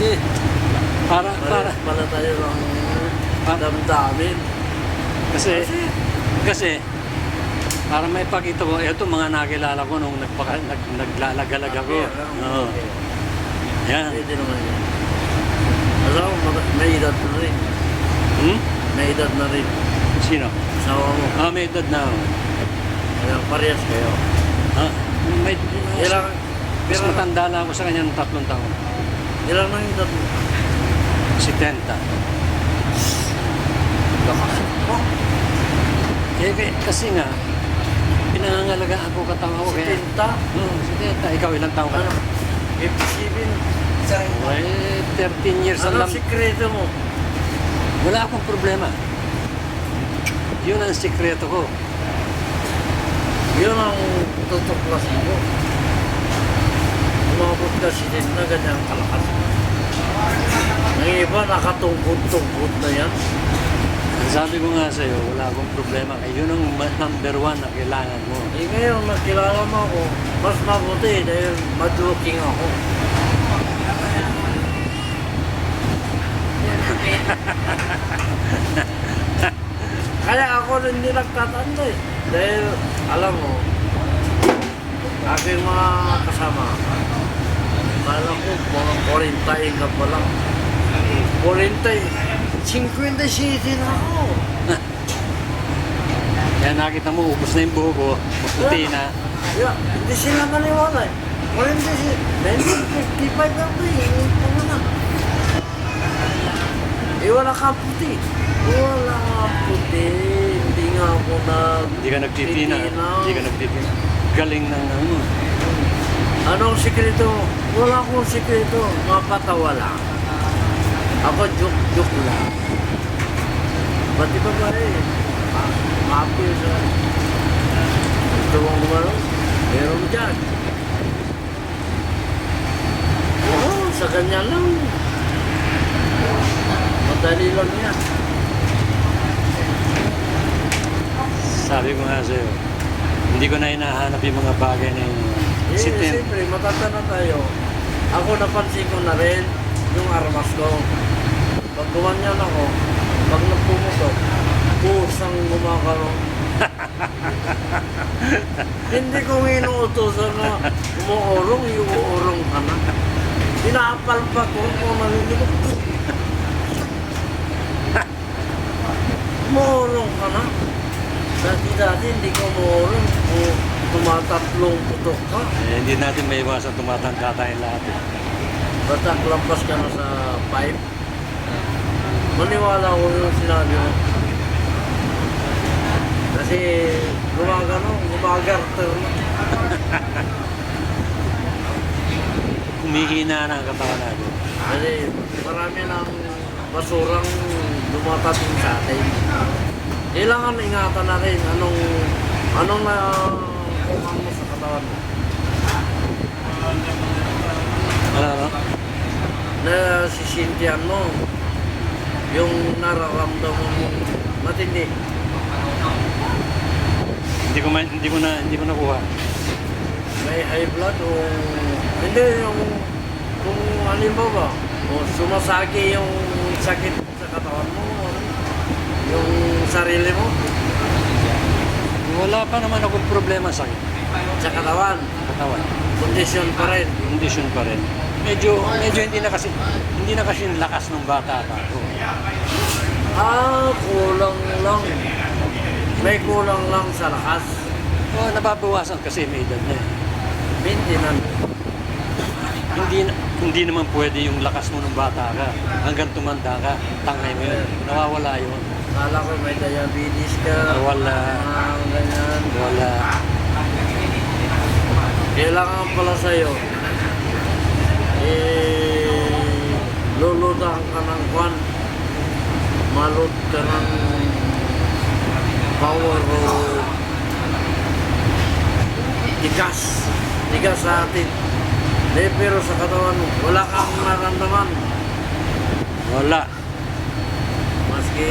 Kasi Para, pala tayo ng damdamin. kasi, para may pakita ko, ito mga nakilala ko nung naglalagalag ako. Oo. Yan. Pwede naman yan. Alam mo, may edad na rin. Hmm? May edad na rin. Sino? Asawa mo. May edad na ako. Kaya parehas kayo. May, Ilang, mas matanda na ako sa kanya ng 3 taon. ilang na edad mo? 70. Lakas mo. Kasi nga, pinangangalaga ako katawa ko. Kaya, 70. Ikaw ilang taon ka Ano? na? 57. Ay, 13 years ang Ano lam. sikreto mo? Wala akong problema. Yun ang sikreto ko. Yun ang tutuklasin mo. Umabot kasi din na ganyan kalakas. Ang iba nakatungkot-tungkot na yan. Sabi ko nga sa'yo, wala akong problema. Yun ang number 1 na kailangan mo. Eh ngayon, nakilala mo ako, mas mabuti dahil mad-looking ako. Kaya ako rin hindi nagtatanda eh. Dahil, alam mo, aking mga kasama, kala ko mga 40 ka pa lang. 57 na ako. Kaya nakita mo, ubos na yung buho ko, maputi na. Yeah, hindi sila maniwala eh. 1955 ako eh. Ano na? Eh wala kang puti. Wala kang puti. Hindi nga ako Hindi ka nagtitina. Hindi ka nagtitina. Galing ng ano. Anong sikreto? Wala akong sikreto. Mapatawa lang. Ako joke lang. Pati ba ba eh? Happy sa... Ito mo gumano? Meron dyan. Oo, sa kanya lang. Madali lang yan. Sabi ko nga sa'yo, hindi ko na hinahanap yung mga bagay na yun. Eh, siyempre, matanda na tayo. Ako napansin ko na rin yung armas ko. Pag gumanyan ako, pag nagpumutok, pusang gumakaroon. Hindi ko inuutosan na umuurong, iuurong ka na. Pinapalpak ko kung hindi ko. Umuurong ka na. Dati hindi ko umuurong. Kung tumatatlong putok ka. Hindi natin may iwasan tumatanda tayong lahat. Basta lampas ka na sa pipe. Maniwala ko yung sinabi mo. Kasi gumagarter na. Kumihina na ang katawan natin. Kasi marami ng basurang dumatating sa atin. Kailangan ingatan na rin anong kulang mo sa katawan mo. Ano? Na sisintihan mo yung nararamdaman mo matindi. Hindi ko nakuha. May high blood o hindi yung kung halimbawa o sumasagi yung sakit sa katawan mo yung sarili mo Wala pa naman akong problema sa sa katawan kondisyon pa rin. Condition pa rin. Medyo hindi na kasi lakas ng bata pa ako. Kulang lang, may kulang lang sa lakas. Nababawasan kasi may edad na eh. Maintenance. Hindi naman pwede yung lakas mo ng bata ka hanggang tumanda ka, tangay mo yun. Nawawala yun. Kala ko may diabetes ka. Wala. Ganyan. Wala. Kailangan pala sa'yo, lulutan ka ng kwan, malot ka ng power o tigas sa atin. Pero sa katawan mo, wala kang naramdaman. Wala. Maski